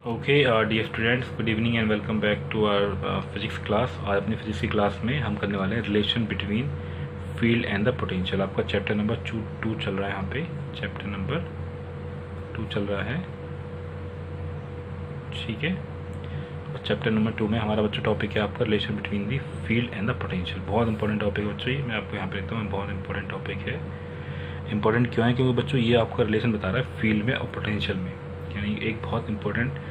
Okay dear students, good evening and welcome back to our physics class. और अपनी physics की class में हम करने वाले हैं relation between field and the potential. आपका चैप्टर नंबर 2 चल रहा है। यहाँ पे चैप्टर नंबर 2 चल रहा है, ठीक है। और चैप्टर नंबर 2 में हमारा बच्चों टॉपिक है आपका relation between the field and the potential. बहुत इंपॉर्टेंट टॉपिक है बच्चों, ये मैं आपको यहाँ पे लिखता हूँ, बहुत इंपॉर्टेंट टॉपिक है। इंपॉर्टेंट क्यों है? क्योंकि बच्चों ये आपका रिलेशन बता रहा है फील्ड में और पोटेंशियल में, यानी एक बहुत इंपॉर्टेंट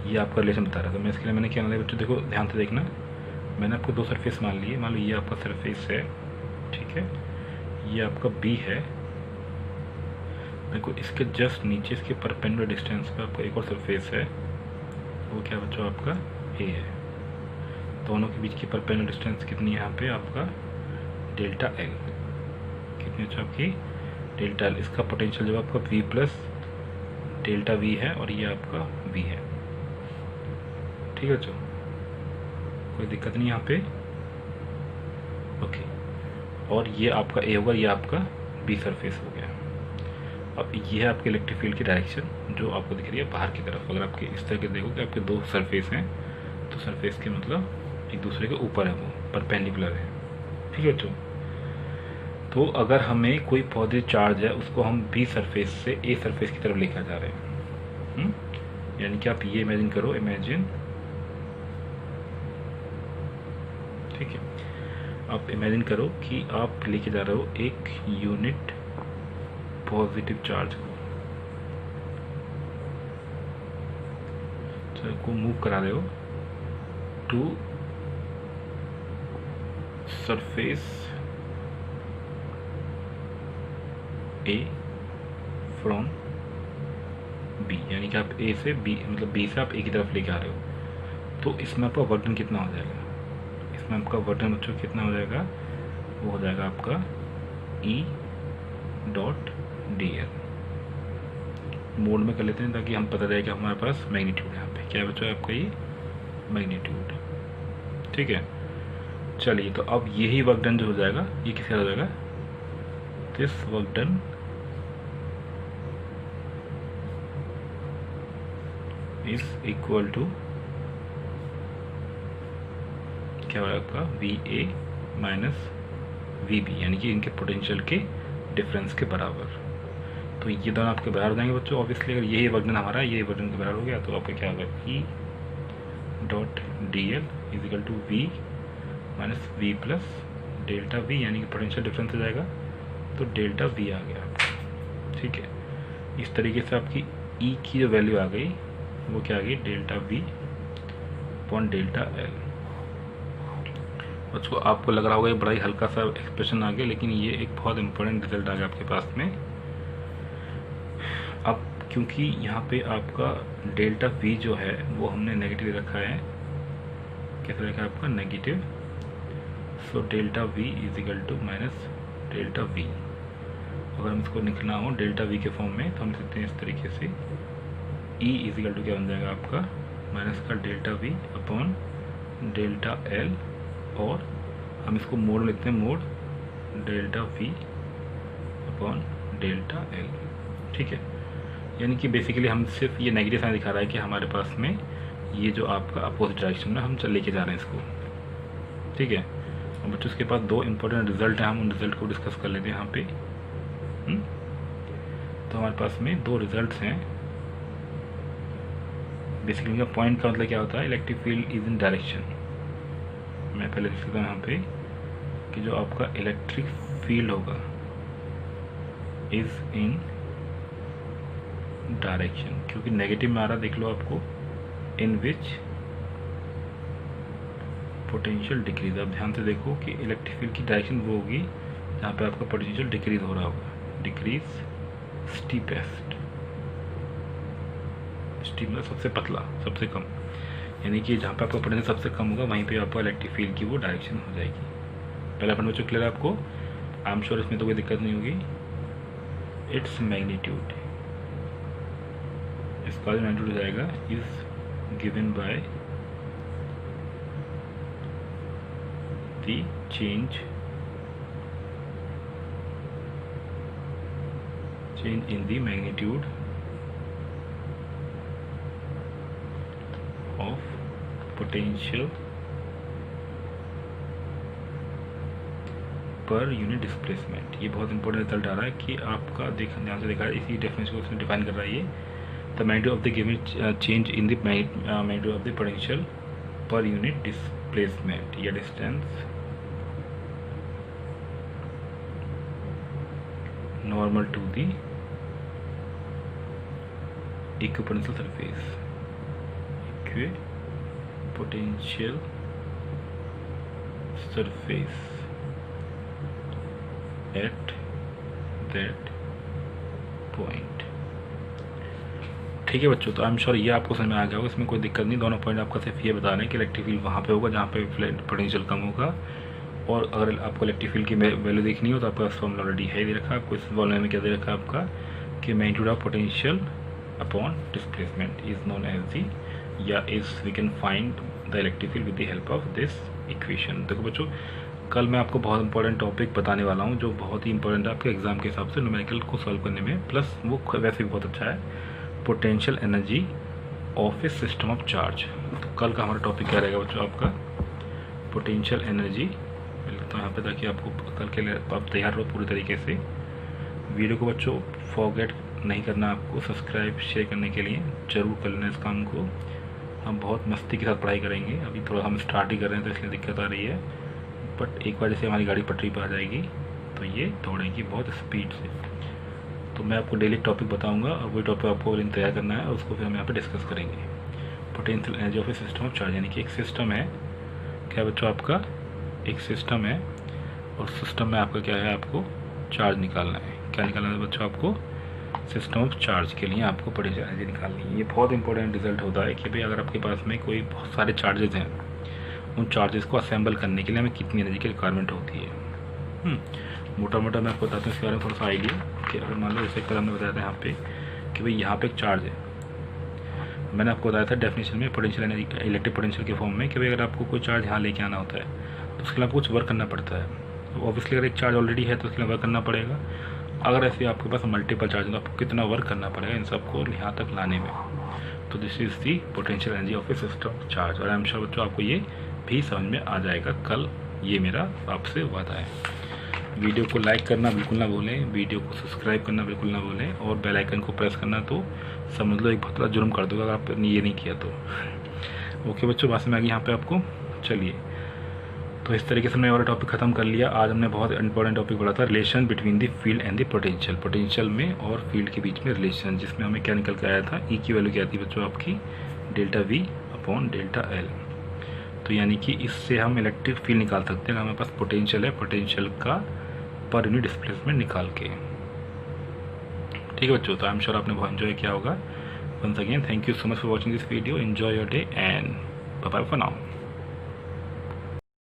ये आपका रिलेशन बता रहा है। तो मैं इसके लिए मैंने क्या बनाया बच्चों, देखो ध्यान से देखना। मैंने आपको दो सरफेस मान लिए। मान लो ये आपका सरफेस है, ठीक है, ये आपका बी है। देखो इसके जस्ट नीचे इसके परपेंडिकुलर डिस्टेंस पे आपका एक और सरफेस है, वो क्या बच्चों आपका ए है। दोनों के बीच की परपेंडिकुलर डिस्टेंस कितनी है यहाँ पे आपका डेल्टा एल। कितनी अच्छा आपकी डेल्टा एल। इसका पोटेंशियल जो आपका वी प्लस डेल्टा वी है और ये आपका वी है, ठीक है बच्चों, कोई दिक्कत नहीं यहाँ पे। ओके, और ये आपका ए होगा, ये आपका बी सरफेस हो गया। अब ये है आपके इलेक्ट्रिक फील्ड की डायरेक्शन जो आपको दिख रही है बाहर की तरफ। अगर आपके इस तरह के देखो कि आपके दो सरफेस हैं, तो सरफेस के मतलब एक दूसरे के ऊपर है, वो परपेंडिकुलर है, ठीक है बच्चों। तो अगर हमें कोई पॉजिटिव चार्ज है उसको हम बी सरफेस से ए सरफेस की तरफ लेकर जा रहे हैं, यानी कि आप ये इमेजिन करो, इमेजिन, ठीक है, आप इमेजिन करो कि आप लेके जा रहे हो एक यूनिट पॉजिटिव चार्ज को मूव करा रहे हो to surface A from B, यानी कि आप ए से बी मतलब बी से आप ए की तरफ लेके आ रहे हो। तो इसमें आपका वर्क डन कितना हो जाएगा? इसमें आपका वर्क डन बच्चों कितना हो जाएगा? वो हो जाएगा आपका ई डॉट डी एल। मोड में कर लेते हैं ताकि हम पता रहे कि हमारे पास मैग्नीट्यूड है। यहाँ पे क्या है बच्चों आपका ये मैग्नीट्यूड, ठीक है। चलिए, तो अब यही वर्क डन जो हो जाएगा ये किसका हो जाएगा? This work done is equal to क्या होगा आपका V A minus V B, यानी कि इनके पोटेंशियल के डिफरेंस के बराबर। तो ये दोनों आपके बराबर हो जाएंगे बच्चों। ऑब्वियसली अगर यही वर्क डन हमारा ये वर्क डन के बराबर हो गया तो आपका क्या होगा E dot D L is equal to V minus V plus delta V, यानी कि पोटेंशियल डिफरेंस हो जाएगा, तो डेल्टा वी आ गया, ठीक है। इस तरीके से आपकी ई की जो वैल्यू आ गई वो क्या आ गई? Delta we upon delta L. उसको आपको लग रहा होगा ये बड़ा ही हल्का सा एक्सप्रेशन आ गया, लेकिन ये एक बहुत इंपॉर्टेंट रिजल्ट आ गया आपके पास में। अब क्योंकि यहाँ पे आपका डेल्टा वी जो है वो हमने नेगेटिव रखा है, कैसे रखा है आपका negative, so delta V is equal to minus delta V. अगर हम इसको लिखना हो डेल्टा वी के फॉर्म में तो हम लिख सकते हैं इस तरीके से, ई इज इक्वल टू क्या बन जाएगा आपका माइनस का delta we upon delta L, और हम इसको मोड लिखते हैं, mode delta we upon delta L, ठीक है। यानी कि बेसिकली हम सिर्फ ये नेगेटिव साइन दिखा रहा है कि हमारे पास में ये जो आपका अपोजिट डायरेक्शन में हम चल लेके जा रहे हैं इसको, ठीक है। और बच्चों उसके पास दो इंपॉर्टेंट रिजल्ट हैं, हम उन रिजल्ट को डिस्कस कर लेते हैं यहाँ पे। तो हमारे पास में दो रिजल्ट्स हैं। बेसिकली इनका पॉइंट का मतलब क्या होता है? Electric field is in direction. मैं पहले लिख सकता हूँ यहाँ पे कि जो आपका इलेक्ट्रिक फील्ड होगा इज इन डायरेक्शन, क्योंकि नेगेटिव में आ रहा देख लो आपको, इन विच पोटेंशियल डिक्रीज। अब ध्यान से देखो कि इलेक्ट्रिक फील्ड की डायरेक्शन वो होगी जहाँ पे आपका पोटेंशियल डिक्रीज हो रहा होगा। डिक्रीज स्टीपेस्ट, स्टीप मतलब सबसे पतला, सबसे कम, यानी कि जहाँ पे आपका पोटेंशियल सबसे कम होगा वहीं पे आपका इलेक्ट्रिक फील्ड की वो डायरेक्शन हो जाएगी। पहला पॉइंट बच्चों क्लियर है आपको? आई एम श्योर इसमें तो कोई दिक्कत नहीं होगी। इट्स मैग्नीट्यूड, इसका जो मैग्नीट्यूड हो जाएगा is given by the change in the magnitude of potential per unit displacement. ये बहुत इंपॉर्टेंट रिजल्ट आ रहा है कि आपका ध्यान से देखा है, इसी डेफिनेशन को उसने डिफाइन कर रहा है। ये the magnitude of the given change in the magnitude of the potential per unit displacement या distance normal to the equipotential surface, equipotential surface at that point. ठीक है बच्चों, तो आई एम श्योर ये आपको समझ में आ गया होगा, इसमें कोई दिक्कत नहीं। दोनों पॉइंट आपका सिर्फ ये बता रहे हैं कि इलेक्ट्रिक फील्ड वहाँ पे होगा जहाँ पे पोटेंशियल कम होगा, और अगर आपको इलेक्ट्रिक फील्ड की वैल्यू देखनी हो तो आपका फॉर्मूला ऑलरेडी है दे रखा है। आपको इस फॉर्मूले में क्या दे रखा है आपका कि magnitude of potential upon displacement is known as the, या is we can find the electric field with the help of this equation. देखो बच्चों, कल मैं आपको बहुत इंपॉर्टेंट टॉपिक बताने वाला हूँ जो बहुत ही इंपॉर्टेंट है आपके एग्जाम के हिसाब से न्यूमेरिकल को सॉल्व करने में, प्लस वो वैसे भी बहुत अच्छा है, potential energy of A system of charge. तो कल का हमारा टॉपिक क्या रहेगा बच्चों आपका पोटेंशियल एनर्जी। मैं लिखता हूँ यहाँ पे ताकि आपको कल के लिए आप तैयार रहो पूरी तरीके से। वीडियो को बच्चों फॉरगेट नहीं करना, आपको सब्सक्राइब शेयर करने के लिए ज़रूर कर लेना इस काम को। हम बहुत मस्ती के साथ पढ़ाई करेंगे, अभी थोड़ा हम स्टार्ट ही कर रहे हैं तो इसलिए दिक्कत आ रही है, बट एक बार जैसे हमारी गाड़ी पटरी पर आ जाएगी तो ये दौड़ेगी बहुत स्पीड से। तो मैं आपको डेली टॉपिक बताऊंगा और वही टॉपिक आपको तैयार करना है और उसको फिर हम यहाँ पे डिस्कस करेंगे। Potential energy of A system of charge, यानी कि एक सिस्टम है, क्या बच्चों आपका एक सिस्टम है और सिस्टम में आपका क्या है, आपको चार्ज निकालना है। क्या निकालना है बच्चों आपको, सिस्टम ऑफ चार्ज के लिए आपको पोटेंशियल एनर्जी निकालनी है। ये बहुत इंपॉर्टेंट रिजल्ट होता है कि भाई अगर आपके पास में कोई बहुत सारे चार्जेस हैं, उन चार्जेस को असेंबल करने के लिए हमें कितनी एनर्जी की रिक्वायरमेंट होती है। मोटा मोटा मैं आपको बताता हूँ इसके बारे में थोड़ा सा आइडिया कि अगर मान लो जैसे कल हमने बताया था यहाँ पे कि भाई यहाँ पे एक चार्ज है, मैंने आपको बताया था डेफिनेशन में पोटेंशियल एनर्जी इलेक्ट्रिक पोटेंशियल के फॉर्म में कि भाई अगर आपको कोई चार्ज यहाँ लेके आना होता है तो उसके लिए आपको कुछ वर्क करना पड़ता है। तो ऑब्वियसली अगर एक चार्ज ऑलरेडी है तो उसके लिए वर्क करना पड़ेगा। अगर ऐसे आपके पास मल्टीपल चार्ज है तो आपको कितना वर्क करना पड़ेगा इन सबको यहाँ तक लाने में। तो this is the potential energy of A system charge. और आई एम श्योर बच्चों आपको ये भी समझ में आ जाएगा कल, ये मेरा आपसे वादा है। वीडियो को लाइक करना बिल्कुल ना भूलें, वीडियो को सब्सक्राइब करना बिल्कुल ना भूलें, और बेल आइकन को प्रेस करना तो समझ लो एक बहुत बड़ा जुर्म कर दोगे अगर आपने ये नहीं किया तो। ओके बच्चों, बात में आ गई यहाँ पे आपको। चलिए, तो इस तरीके से हमने वाला टॉपिक ख़त्म कर लिया। आज हमने बहुत इंपॉर्टेंट टॉपिक पढ़ा था, relation between the field and the potential. Potential में और फील्ड के बीच में रिलेशन, जिसमें हमें क्या निकल के आया था, ई की वैल्यू क्या थी बच्चों आपकी delta we upon delta L. तो यानी कि इससे हम इलेक्ट्रिक फील्ड निकाल सकते हैं। हमारे पास पोटेंशियल है, पोटेंशियल का पर यूनिट डिस्प्लेसमेंट निकाल के। ठीक है बच्चों, तो आई एम श्योर आपने बहुत एंजॉय किया होगा। Once again thank you so much for watching this video. Enjoy your day and bye bye for now.